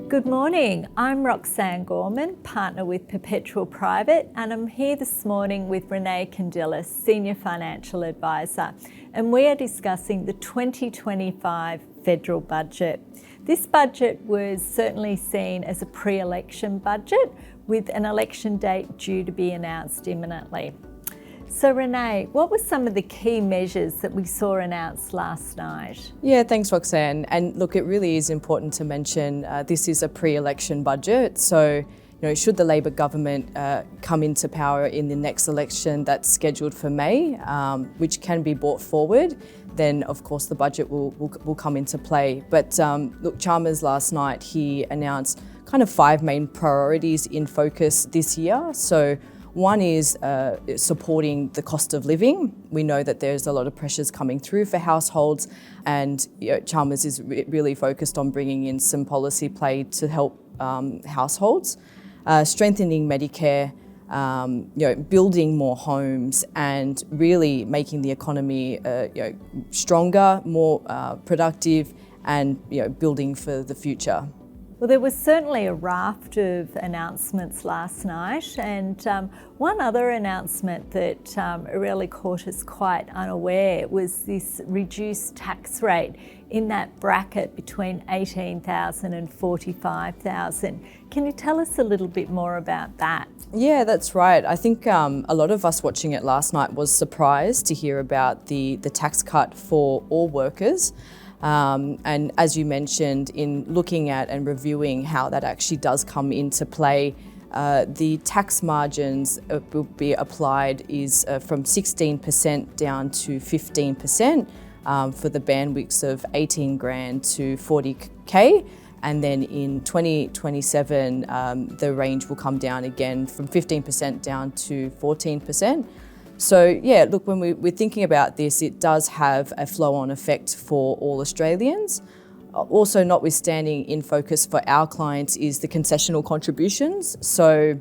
Good morning, I'm Roxanne Gorman, partner with Perpetual Private, and I'm here this morning with Renee Condylis, Senior Financial Advisor, and we are discussing the 2025 federal budget. This budget was certainly seen as a pre-election budget with an election date due to be announced imminently. So Renee, what were some of the key measures that we saw announced last night? Yeah, thanks Roxanne. And look, it really is important to mention this is a pre-election budget. So, should the Labor government come into power in the next election that's scheduled for May, which can be brought forward, then of course the budget will come into play. But look, Chalmers last night, he announced kind of 5 main priorities in focus this year. So one is supporting the cost of living. We know that there's a lot of pressures coming through for households, and Chalmers is really focused on bringing in some policy play to help households, strengthening Medicare, building more homes, and really making the economy stronger, more productive, and building for the future. Well, there was certainly a raft of announcements last night, and one other announcement that really caught us quite unaware was this reduced tax rate in that bracket between $18,000 and $45,000. Can you tell us a little bit more about that? Yeah, that's right. I think a lot of us watching it last night was surprised to hear about the tax cut for all workers. And as you mentioned, in looking at and reviewing how that actually does come into play, the tax margins will be applied is from 16% down to 15% for the bandwidths of 18 grand to 40K. And then in 2027, the range will come down again from 15% down to 14%. So yeah, look, when we're thinking about this, it does have a flow-on effect for all Australians. Also, notwithstanding, in focus for our clients is the concessional contributions. So,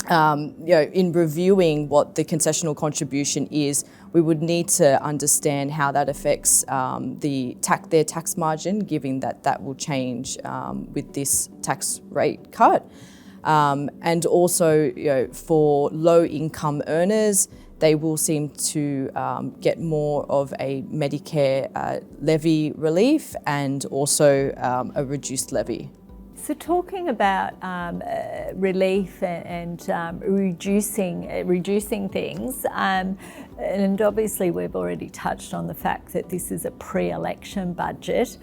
in reviewing what the concessional contribution is, we would need to understand how that affects their tax margin, given that will change with this tax rate cut. And also, for low-income earners, they will seem to get more of a Medicare levy relief and also a reduced levy. So talking about relief and reducing things, and obviously we've already touched on the fact that this is a pre-election budget,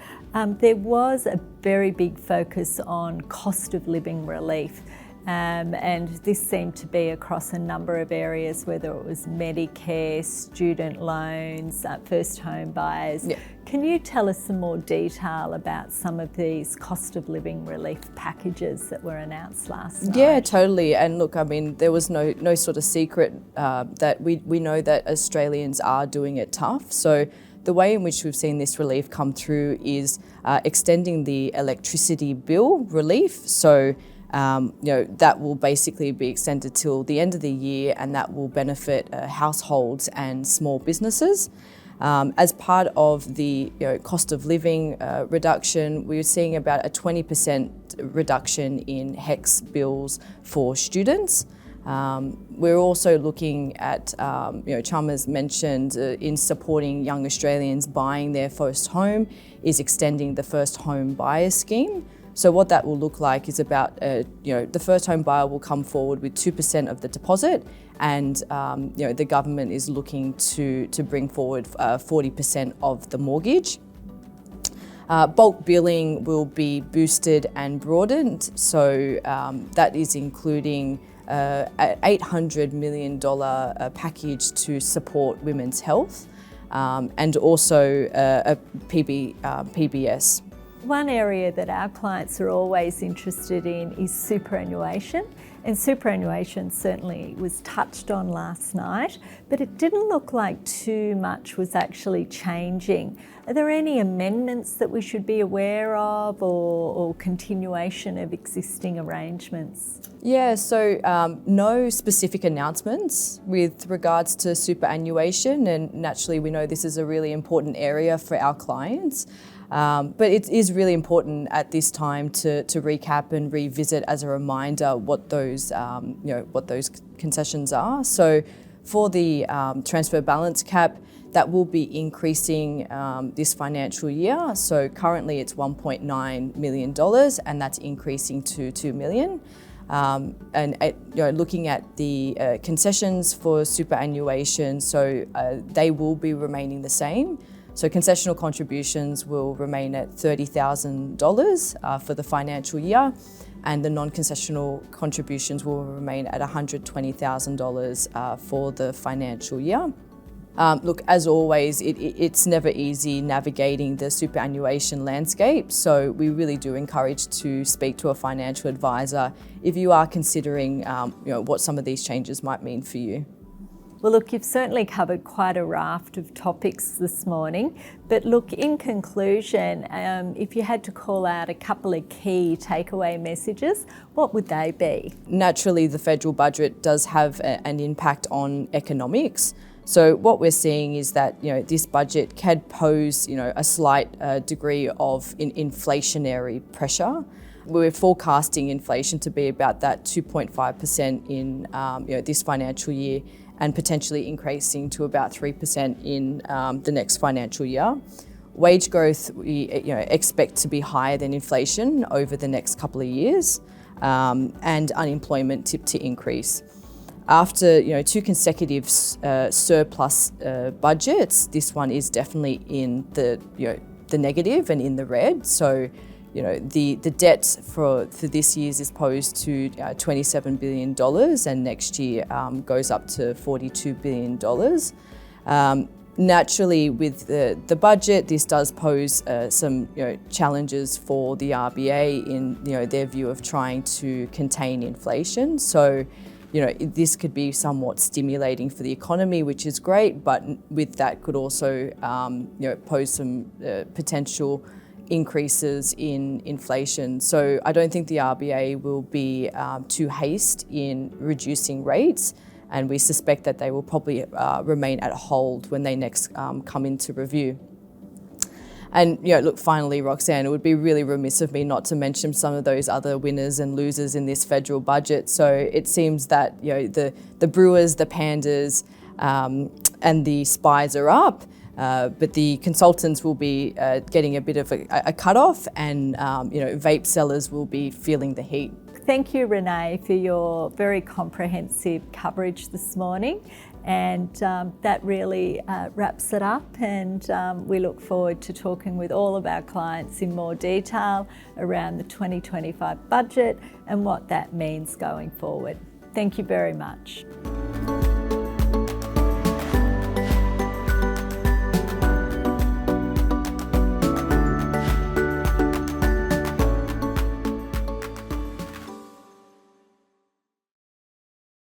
there was a very big focus on cost of living relief. And this seemed to be across a number of areas, whether it was Medicare, student loans, first home buyers. Yeah. Can you tell us some more detail about some of these cost of living relief packages that were announced last night? Yeah, totally. And look, I mean, there was no sort of secret that we know that Australians are doing it tough. So the way in which we've seen this relief come through is extending the electricity bill relief. So that will basically be extended till the end of the year, and that will benefit households and small businesses. As part of the cost of living reduction, we're seeing about a 20% reduction in HECS bills for students. We're also looking at, Chalmers mentioned in supporting young Australians buying their first home is extending the first home buyer scheme. So what that will look like is about, the first home buyer will come forward with 2% of the deposit, and the government is looking to bring forward 40% of the mortgage. Bulk billing will be boosted and broadened, so that is including an $800 million package to support women's health, and also a PBS. One area that our clients are always interested in is superannuation, and superannuation certainly was touched on last night, but it didn't look like too much was actually changing. Are there any amendments that we should be aware of or continuation of existing arrangements? Yeah, so no specific announcements with regards to superannuation, and naturally we know this is a really important area for our clients. But it is really important at this time to recap and revisit as a reminder what those concessions are. So for the transfer balance cap, that will be increasing this financial year. So currently it's $1.9 million, and that's increasing to $2 million. Looking at the concessions for superannuation, so they will be remaining the same. So concessional contributions will remain at $30,000 for the financial year, and the non-concessional contributions will remain at $120,000 for the financial year. Look, as always, it's never easy navigating the superannuation landscape, so we really do encourage to speak to a financial advisor if you are considering what some of these changes might mean for you. Well, look, you've certainly covered quite a raft of topics this morning, but look, in conclusion, if you had to call out a couple of key takeaway messages, what would they be? Naturally, the federal budget does have an impact on economics. So what we're seeing is that this budget can pose a slight degree of inflationary pressure. We're forecasting inflation to be about that 2.5% in this financial year, and potentially increasing to about 3% in the next financial year. Wage growth we expect to be higher than inflation over the next couple of years, and unemployment tipped to increase. After two consecutive surplus budgets, this one is definitely in the negative and in the red. So the debt for this year's is posed to $27 billion, and next year goes up to $42 billion. Naturally, with the budget, this does pose some challenges for the RBA in their view of trying to contain inflation. So this could be somewhat stimulating for the economy, which is great, but with that could also pose some potential increases in inflation. So I don't think the RBA will be too hasty in reducing rates, and we suspect that they will probably remain at hold when they next come into review. And look, finally, Roxanne, it would be really remiss of me not to mention some of those other winners and losers in this federal budget. So it seems that the brewers, the pandas, and the spies are up. But the consultants will be getting a bit of a cut-off, and vape sellers will be feeling the heat. Thank you, Renee, for your very comprehensive coverage this morning, and that really wraps it up, and we look forward to talking with all of our clients in more detail around the 2025 budget and what that means going forward. Thank you very much.